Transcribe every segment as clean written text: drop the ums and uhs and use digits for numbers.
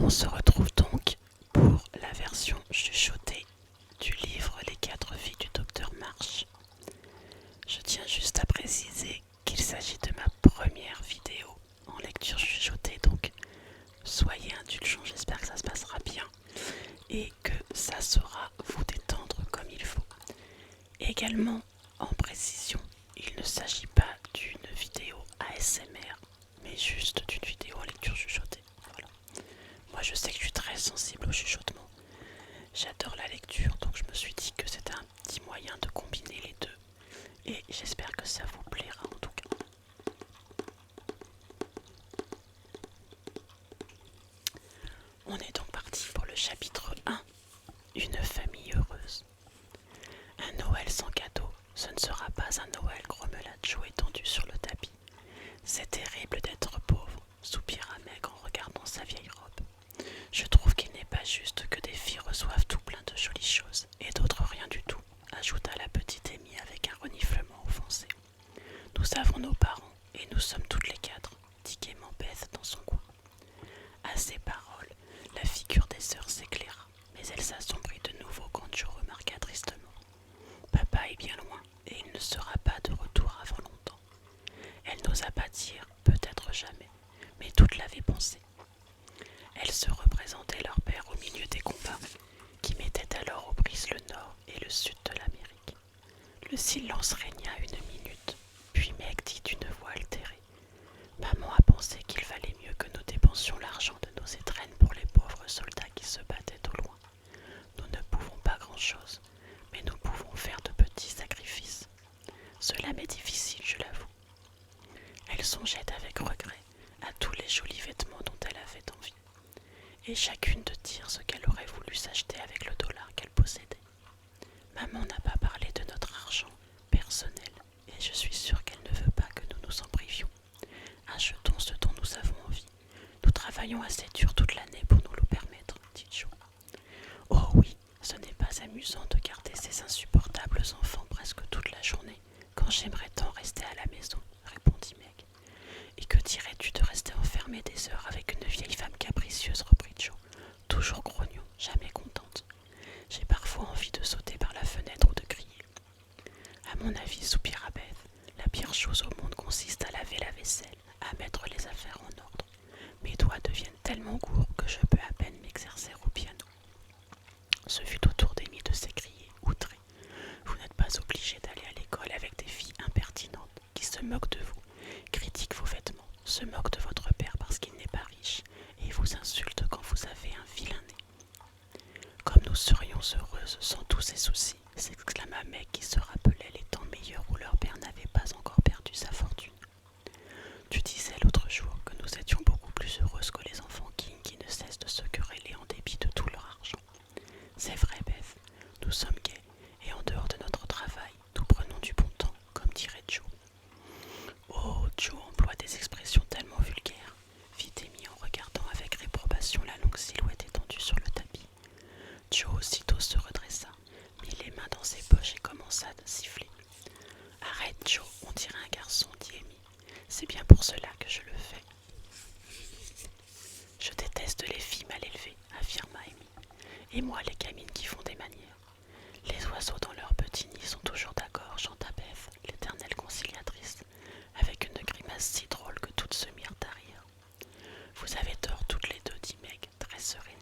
On se retrouve donc pour la version chuchotée du livre Les 4 vies du docteur March. Je tiens juste à préciser qu'il s'agit de ma première vidéo en lecture chuchotée, donc soyez indulgents, j'espère que ça se passera bien et que ça saura vous détendre comme il faut. Également, en précision, il ne s'agit pas d'une vidéo ASMR, mais juste d'une vidéo en lecture chuchotée. Voilà. Moi je sais que je suis très sensible au chuchotement. J'adore la lecture, donc je me suis dit que c'était un petit moyen de combiner les deux. Et j'espère que ça vous plaira en tout cas. On est donc parti pour le chapitre 1, une famille heureuse. Un Noël sans cadeau, ce ne sera pas un Noël, grommela Joe étendu sur le tapis. C'est terrible d'être pauvre, soupira Meg en regardant sa vieille robe. Je trouve qu'il n'est pas juste que des filles reçoivent tout plein de jolies choses, et d'autres rien du tout, ajouta la petite Amy avec un reniflement offensé. Nous avons nos parents, et nous sommes toutes les 4, dit gaiement Beth dans son coin. À ces paroles, la figure des sœurs s'éclaira, mais elle s'assombrit de nouveau quand Joe remarqua tristement. Papa est bien loin, et il ne sera pas de retour avant longtemps. Elle n'osa pas dire, peut-être jamais, mais toutes l'avaient pensé. Elle se représentait leur père au milieu des combats, qui mettaient alors aux prises le nord et le sud de l'Amérique. Le silence régna une minute, puis Meg dit d'une voix altérée. Maman a pensé qu'il valait mieux que nous dépensions l'argent de nos étrennes pour les pauvres soldats qui se battaient au loin. Nous ne pouvons pas grand-chose, mais nous pouvons faire de petits sacrifices. Cela m'est difficile, je l'avoue. Elle songeait avec regret à tous les jolis vêtements dont elle avait envie, et chacune de dire ce qu'elle aurait voulu s'acheter avec le dollar qu'elle possédait. Maman n'a pas parlé de notre argent personnel, et je suis sûre qu'elle ne veut pas que nous nous en privions. Achetons ce dont nous avons envie. Nous travaillons assez dur toute l'année pour nous le permettre, dit Joe. Oh oui, ce n'est pas amusant de garder ces insupportables enfants presque toute la journée, quand j'aimerais tant rester à la maison, répondit Meg. Et que dirais-tu de rester enfermée des heures avec une vieille femme capricieuse, reprit Joe, toujours grognon, jamais contente. J'ai parfois envie de sauter par la fenêtre ou de crier. À mon avis, soupira Beth, la pire chose au monde consiste à laver la vaisselle, à mettre les affaires en ordre. Mes doigts deviennent tellement courts que je peux à peine m'exercer au piano. Ce fut au tour d'Amy de s'écrier, outrée. Vous n'êtes pas obligé d'aller à l'école avec des filles impertinentes qui se moquent de vous, critiquent vos vêtements, se moquent de votre père parce qu'il n'est pas riche et vous insultent quand vous avez un vilain nez. Comme nous serions heureuses sans tous ces soucis, s'exclama Meg qui se rappelait les temps meilleurs où leur père n'avait pas encore perdu sa fortune. Tu disais l'autre jour que nous étions beaucoup plus heureuses que les enfants King qui ne cessent de se quereller en dépit de tout leur argent. C'est vrai, Beth, nous sommes gais, et en dehors de notre travail, nous prenons du bon temps, comme dirait Joe. Oh, Joe emploie des expressions tellement vulgaires, fit Amy en regardant avec réprobation la longue silhouette étendue sur le tapis. Joe aussitôt se redressa, mit les mains dans ses poches et commença à siffler. Arrête, Joe, on dirait un garçon, dit Amy. C'est bien pour cela que je le fais. Je déteste les filles mal élevées, affirma Amy. Et moi, les gamines qui font des manières. Les oiseaux dans leur petit nid sont toujours d'accord, chanta Beth, l'éternelle conciliatrice, avec une grimace si drôle que toutes se mirent à rire. Vous avez tort toutes les deux, dit Meg, très serénée.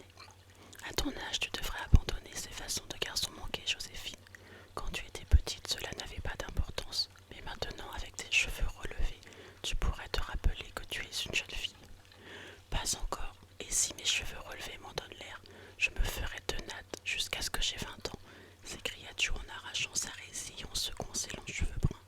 À ton âge, tu devrais abandonner ces façons de garçon manqué, Joséphine. Quand tu étais petite, cela n'avait pas d'importance, mais maintenant, avec tes cheveux relevés, tu pourrais te rappeler que tu es une jeune fille. Pas encore, et si mes cheveux relevés m'en donnent l'air, je me ferai tenace jusqu'à ce que j'ai 20 ans, s'écria Joe en arrachant sa résille et en secouant ses longs cheveux bruns.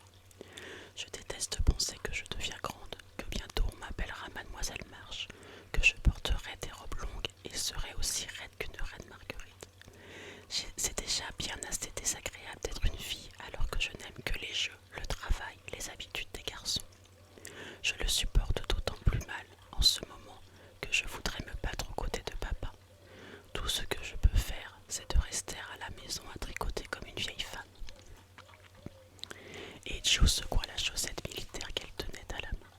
Je déteste penser que je deviens grande, que bientôt on m'appellera Mademoiselle March, que je porterai des robes longues et serai aussi raide qu'une reine Marguerite. C'est déjà bien assez désagréable d'être une fille alors que je n'aime que les jeux, le travail, les habitudes des garçons. Je le supporte d'autant plus mal en ce moment que je voudrais me battre aux côtés de papa. Tout ce que je peux faire, c'est de rester à la maison à tricoter comme une vieille femme. Et Joe secoua la chaussette militaire qu'elle tenait à la main.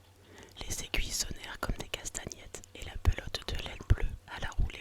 Les aiguilles sonnèrent comme des castagnettes et la pelote de laine bleue alla rouler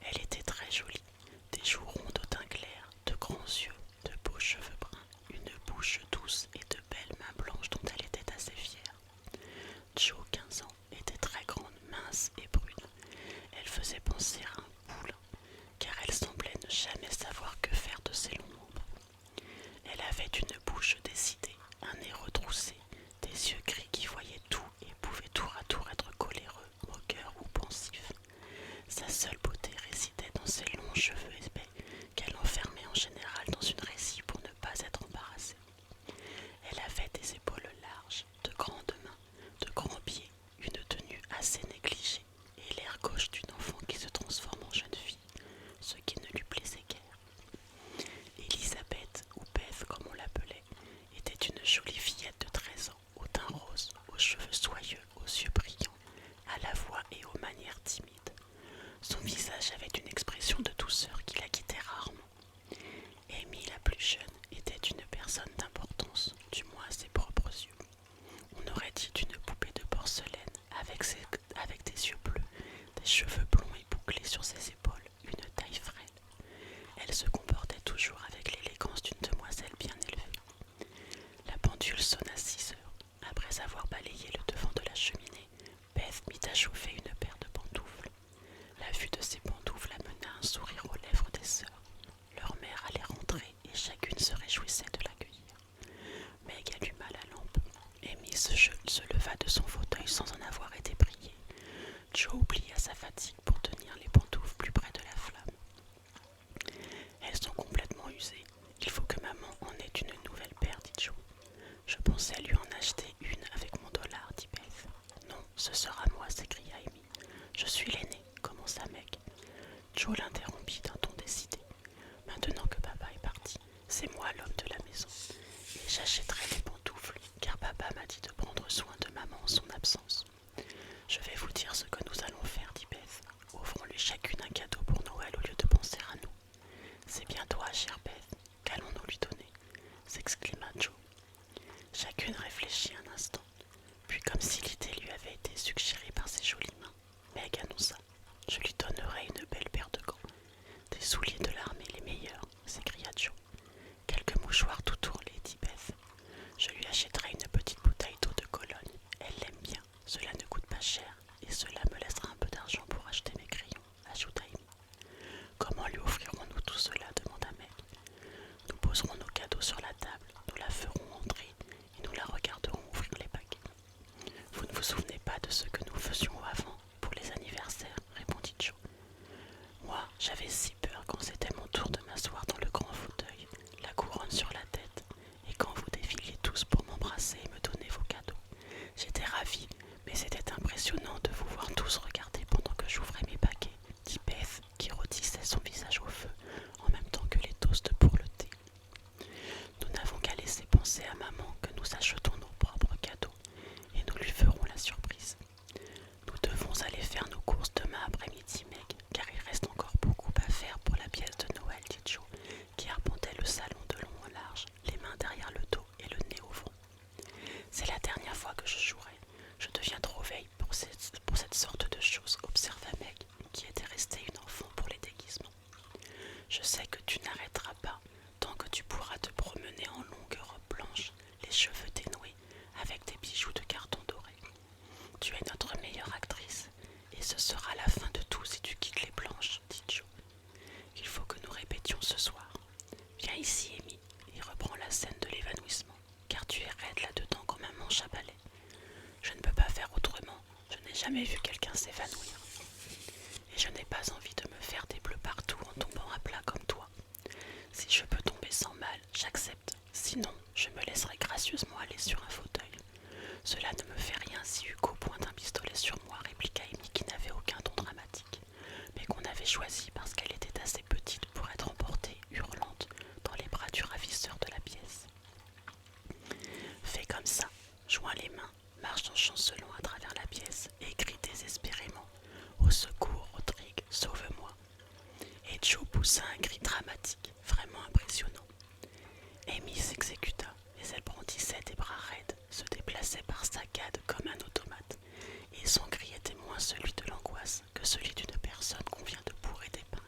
Elle était très jolie, des joues rondes au teint clair, de grands yeux, de beaux cheveux bruns, une bouche douce et de belles mains blanches dont elle était assez fière. Jo, 15 ans, était très grande, mince et brune. Elle faisait penser à un poulain, car elle semblait ne jamais savoir que faire de ses longs membres. Elle avait une bouche décidée, un nez retroussé, des yeux gris qui voyaient tout et pouvaient tour à tour être coléreux, moqueurs ou pensifs. Sa seule beauté résidait dans ses longs cheveux épais qu'elle enfermait en général dans une récille pour ne pas être embarrassée. Elle avait des épaules larges, de grandes mains, de grands pieds, une tenue assez négligée et l'air gauche d'une enfant qui se transforme en jeune fille, ce qui ne lui plaisait guère. Elisabeth, ou Beth comme on l'appelait, était une jolie fillette de 13 ans, au teint rose, aux cheveux soyeux, aux yeux brillants, à la voix et aux manières timides. Son visage avait une expression de douceur qui la quittait rarement. Amy, la plus jeune, était une personne d'importance, du moins à ses propres yeux. On aurait dit d'une poupée de porcelaine, avec des yeux bleus, des cheveux blonds et bouclés sur ses épaules, une taille frêle. Elle se comportait toujours avec l'élégance d'une demoiselle bien élevée. La pendule sonna 6 heures. Après avoir balayé le devant de la cheminée, Beth mit à chauffer une paire de pantoufles. La vue de ces pantoufles amena un sourire aux lèvres des sœurs. Leur mère allait rentrer et chacune se réjouissait de l'accueillir. Meg alluma la lampe. Amy se leva de son fauteuil sans en avoir été priée. Joe oublia sa fatigue pour tenir les pantoufles plus près de la flamme. Elles sont complètement usées. Il faut que maman en ait une nouvelle paire, dit Joe. Je pensais lui en acheter une avec mon dollar, dit Beth. Non, ce sera moi, s'écria Amy. Je suis l'aînée, commença Meg. Joe l'interrompit d'un ton décidé. Maintenant que papa est parti, c'est moi l'homme de la maison. Et j'achèterai les pantoufles, car papa m'a dit de prendre soin de maman en son absence. Je vais vous dire ce que nous allons faire, dit Beth. Offrons-lui chacune un cadeau pour Noël au lieu de penser à nous. C'est bien toi, chère Beth. Qu'allons-nous lui donner s'exclama Joe. Chacune réfléchit un instant, puis comme si l'idée lui avait été suggérée par ses jolies mains, Meg annonça. Je lui donnerai une belle paire de gants. Des souliers de l'armée les meilleurs, s'écria Joe. Quelques mouchoirs tout ourlés, dit Beth. Je lui achèterai une petite bouteille d'eau de Cologne. Elle l'aime bien, cela ne coûte pas cher, et cela me laissera un peu d'argent pour acheter mes crayons, ajouta Amy. Comment lui offrirons-nous tout cela demanda Meg. Nous poserons nos cadeaux sur la table, nous la ferons entrer, et nous la regarderons ouvrir les paquets. Vous ne vous souvenez pas de ce que nous faisions avant, pour les anniversaires, répondit Joe. Moi, j'avais si peur quand c'était mon tour de m'asseoir dans le grand fauteuil, la couronne sur la tête, et quand vous défiliez tous pour m'embrasser et me donner vos cadeaux. J'étais ravie, mais c'était impressionnant de vous voir tous regarder pendant que j'ouvrais mes paquets, dit Beth, qui rôtissait son visage au feu, en même temps que les toasts pour le thé. Nous n'avons qu'à laisser penser à maman que nous achetons nos propres cadeaux, et nous lui ferons la surprise. Nous devons aller faire nos courses demain après-midi, Meg, car il reste encore beaucoup à faire pour la pièce de Noël, dit Joe, qui arpentait le salon de long en large, les mains derrière le dos et le nez au vent. C'est la dernière fois que je jouerai. Je deviens trop vieille pour cette sorte de choses, observa Meg, qui était restée une enfant pour les déguisements. Je sais que tu n'arrêteras pas tant que tu pourras te promener en longue robe blanche, les cheveux dénoués, avec des bijoux de carton doré. Tu es notre meilleure actrice, et ce sera la fin de tout si tu quittes les blanches, dit Joe. Il faut que nous répétions ce soir. Viens ici, Amy, et reprends la scène de l'évanouissement, car tu es raide là-dedans comme un manche à balai. Je ne peux pas faire autrement, je n'ai jamais vu quelqu'un s'évanouir. Et je n'ai pas envie de me faire des bleus partout en tombant à plat comme toi. Si je peux tomber sans mal, j'accepte. Sinon, je me laisserai gracieusement aller sur un fauteuil. Cela ne me fait rien si Hugo pointe un pistolet sur moi, répliqua Amy qui n'avait aucun don dramatique, mais qu'on avait choisi parce qu'elle était assez petite pour être emportée, hurlante, dans les bras du ravisseur de la pièce. Fais comme ça, joins les mains, marche en chancelant à travers la pièce et crie désespérément « Au secours, Rodrigue, sauve-moi !» Et Joe poussa un cri dramatique, vraiment impressionnant. Amy s'exécuta, mais elle brandissait des bras raides, se déplaçait par saccades comme un automate, et son cri était moins celui de l'angoisse que celui d'une personne qu'on vient de bourrer des pains.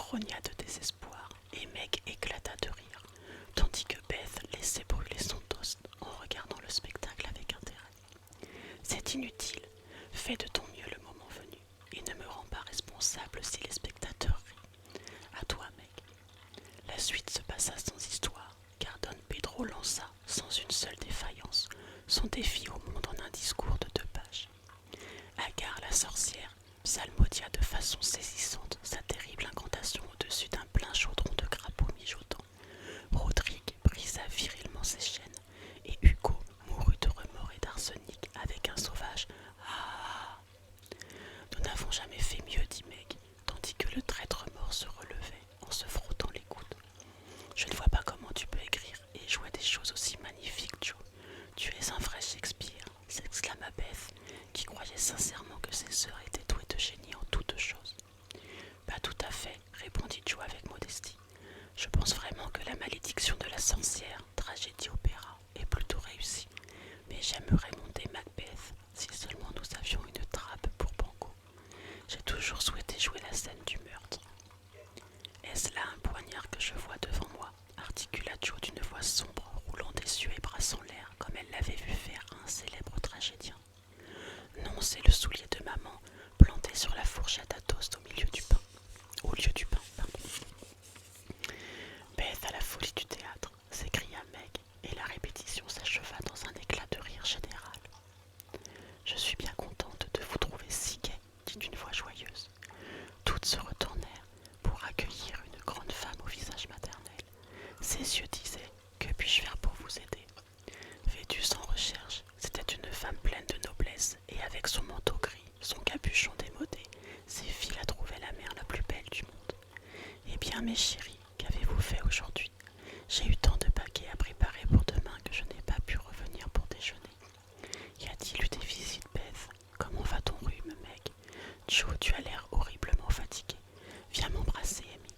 grogna de désespoir et Meg éclata de rire, tandis que Beth laissait brûler son toast en regardant le spectacle avec intérêt. C'est inutile, fais de ton mieux le moment venu et ne me rends pas responsable si les spectateurs rient. À toi, Meg. La suite se passa sans histoire, car Don Pedro lança, sans une seule défaillance, son défi au monde en un discours de 2 pages. Agar la sorcière psalmodia de façon saisissante sa terrible incantation au-dessus d'un plein chaudron de crapauds mijotant. Rodrigue brisa virilement ses chaînes, et Hugo mourut de remords et d'arsenic avec un sauvage « Ah !» Nous n'avons jamais fait mieux, dit Meg, tandis que le traître mort se relevait en se frottant les coudes. Je ne vois pas comment tu peux écrire et jouer des choses aussi magnifiques, Joe. Tu es un vrai Shakespeare, s'exclama Beth, qui croyait sincèrement que ses sœurs étaient douées de génie en toutes choses. Pas tout à fait, répondit Joe avec modestie. Je pense vraiment que la malédiction de la sorcière, tragédie-opéra, est plutôt réussie. Mais j'aimerais monter Macbeth, si seulement nous avions une trappe pour Banco. J'ai toujours souhaité jouer la scène du meurtre. Est-ce là un poignard que je vois devant moi, articula Joe d'une voix sombre, roulant des yeux et brassant l'air, comme elle l'avait vu faire à un célèbre tragédien. Non, c'est le soulier de maman, planté sur la fourchette à toast au lieu du pain. Beth à la folie du théâtre, s'écria Meg, et la répétition s'acheva dans un éclat de rire général. Je suis bien contente de vous trouver si gai, dit une voix joyeuse. Toutes se retournèrent pour accueillir une grande femme au visage maternel. Ses yeux disaient « Que puis-je faire pour vous aider ?» Vêtue sans recherche, c'était une femme pleine de noblesse, et avec son manteau gris, son capuchon démodé, ses filles la trouvaient la mère la plus belle du monde. « Eh bien, mes chéris, qu'avez-vous fait aujourd'hui? J'ai eu tant de paquets à préparer pour demain que je n'ai pas pu revenir pour déjeuner. Y a-t-il eu des visites, Beth? Comment va ton rhume, Meg? Joe, tu as l'air horriblement fatigué. Viens m'embrasser, Amy. »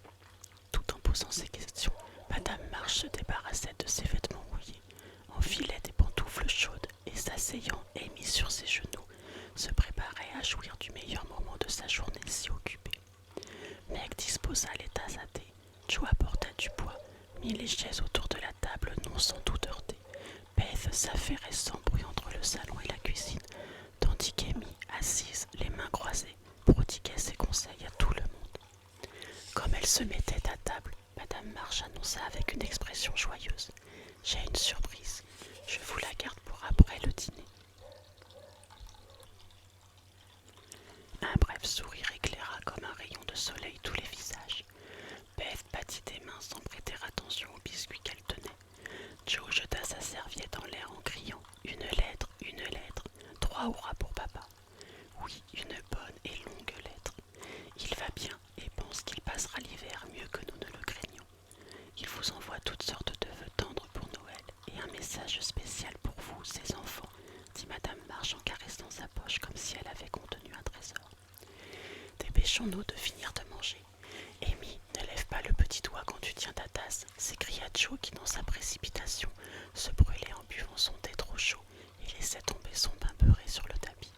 Tout en posant ces questions, Madame March se débarrassait de ses vêtements mouillés, enfilait des pantoufles chaudes et s'asseyant, Amy sur ses genoux, se préparait à jouir du meilleur moment de sa journée si occupée. Meg disposa les tasses à thé, Joe apporta du bois, mit les chaises autour de la table non sans doute heurtée. Beth s'affairait sans bruit entre le salon et la cuisine, tandis qu'Amy, assise, les mains croisées, prodiguait ses conseils à tout le monde. Comme elle se mettait à table, Madame March annonça avec une expression joyeuse. « J'ai une surprise. Je vous la garde pour après le dîner. » Un bref sourire éclaira comme un rayon de soleil tous les visages. Beth battit des mains sans prêter attention aux biscuits qu'elle tenait. Joe jeta sa serviette en l'air en criant « Une lettre, 3 hurrahs pour papa. » Oui, une bonne et longue lettre. Il va bien et pense qu'il passera l'hiver mieux que nous ne le craignons. Il vous envoie toutes sortes de vœux tendres pour Noël et un message spécial pour vous, ses enfants, dit Madame March en caressant sa poche comme si elle avait contenu un trésor. Dépêchons-nous de finir de manger. Amy, ne lève pas le petit doigt quand tu tiens ta tasse, s'écria Joe qui, dans sa précipitation, se brûlait en buvant son thé trop chaud et laissait tomber son pain beurré sur le tapis.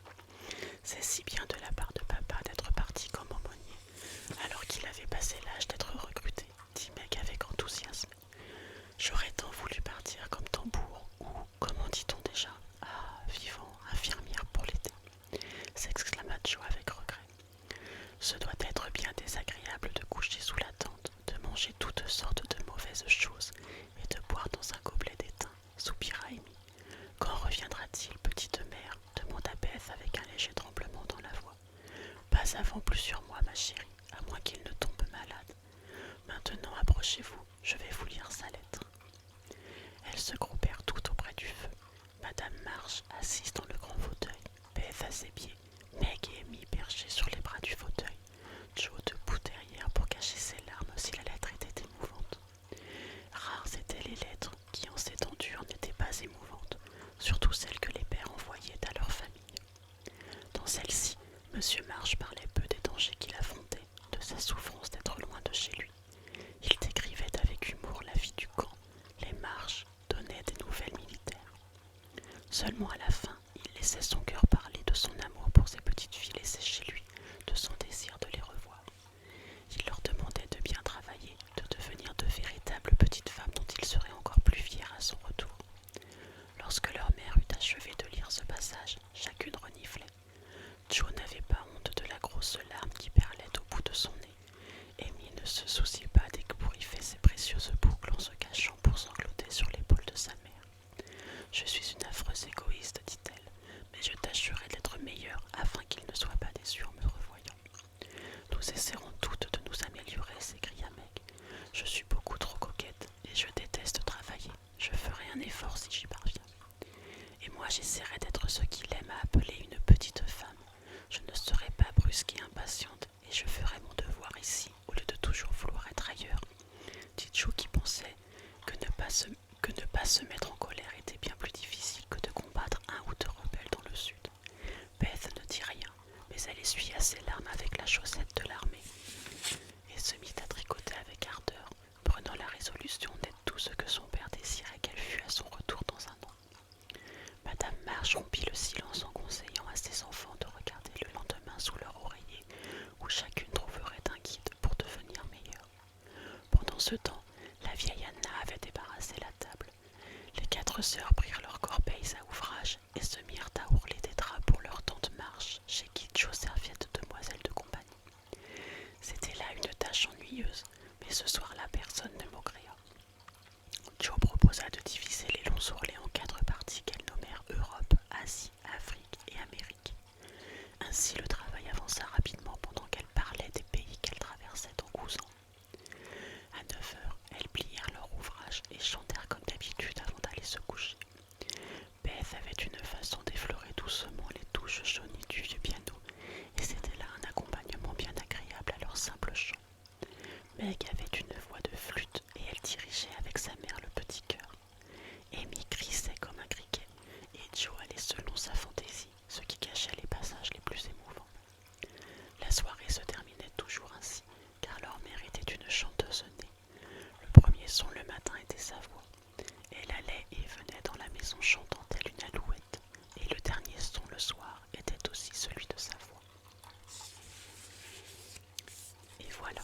C'est si bien de la part de papa d'être parti comme aumônier, alors qu'il avait passé l'âge d'être recruté, dit Meg avec enthousiasme. J'aurais tant voulu partir comme tambour, ou, comment dit-on déjà, vivant, infirmière pour l'été, s'exclama Joe avec regret. Ce doit être bien désagréable de coucher sous la tente, de manger toutes sortes de mauvaises choses et de boire dans un gobelet d'étain, soupira Amy. Quand reviendra-t-il, petite mère? Demanda Beth avec un léger tremblement dans la voix. Pas avant plusieurs mois, ma chérie, à moins qu'il ne tombe malade. Maintenant, approchez-vous, je vais vous lire sa lettre. Elles se groupèrent toutes auprès du feu. Madame March, assise dans le grand fauteuil, Beth à ses pieds, Meg et Amy perchées sur les bras du fauteuil, Joe debout derrière pour cacher ses larmes si la lettre était émouvante. Rares étaient les lettres qui, en ces temps durs, n'étaient pas émouvantes, surtout celles que les pères envoyaient à leur famille. Dans celle-ci, Monsieur March parlait peu des dangers qu'il affrontait, de sa souffrance d'être loin de chez lui. Il décrivait avec humour la vie du camp, les marches, donnait des nouvelles militaires. Seulement à la fin, il laissait son cœur parler de son amour pour ses petites filles laissées chez lui, de son désir de les revoir. Il leur demandait de bien se souciait pas d'ébouriffer ses précieuses boucles en se cachant pour sangloter sur l'épaule de sa mère. Je suis une affreuse égoïste, dit-elle, mais je tâcherai d'être meilleure afin qu'il ne soit pas déçu en me revoyant. Nous essaierons toutes de nous améliorer, s'écria Meg. Je suis beaucoup trop coquette et je déteste travailler. Je ferai un effort si j'y parviens. Et moi j'essaierai d'être ce qu'il aime à appeler une petite femme. Je ne serai pas brusque et impatiente et je ferai mon devoir ici au lieu de toujours vouloir être ailleurs. Dit Joe qui pensait que ne pas se mettre en colère était bien plus difficile que de combattre un ou deux rebelles dans le sud. Beth ne dit rien, mais elle essuya ses larmes avec la chaussette de l'armée et se mit à tricoter avec ardeur, prenant la résolution d'être tout ce que son père désirait qu'elle fût à son retour dans un an. Madame March rompit le silence en conseillant à ses enfants de regarder le lendemain sous leur oreiller, où chacune trouverait un guide pour devenir meilleure. Pendant ce temps, la vieille Anna avait débarrassé la table. Les 4 sœurs prirent leurs corbeilles à ouvrage et se mirent à ourler des draps pour leur tante Marche, chez qui Joe servait de demoiselle de compagnie. C'était là une tâche ennuyeuse, mais ce soir-là personne ne maugréa. Joe proposa de diviser les longs ourlets en 4 parties qu'elles nommèrent Europe, Asie, Afrique et Amérique. Ainsi le travail avança rapidement pendant qu'elles parlaient des pays qu'elles traversaient en causant. À 9 heures, elles plièrent leur ouvrage et chantèrent comme d'habitude avant d'aller se coucher. Beth avait une façon d'effleurer doucement les touches jaunies du vieux piano, et c'était là un accompagnement bien agréable à leur simple chant. Meg avait une voix de flûte et elle dirigeait avec sa mère le petit chœur. Amy crissait comme un criquet et Joe allait selon sa fantaisie, ce qui cachait les passages les plus émouvants. La soirée se terminait toujours ainsi, car leur mère était une chanteuse née. Le premier son le matin était sa voix. Elle allait et venait dans la maison chantant telle une alouette, et le dernier son le soir était aussi celui de sa voix. Et voilà,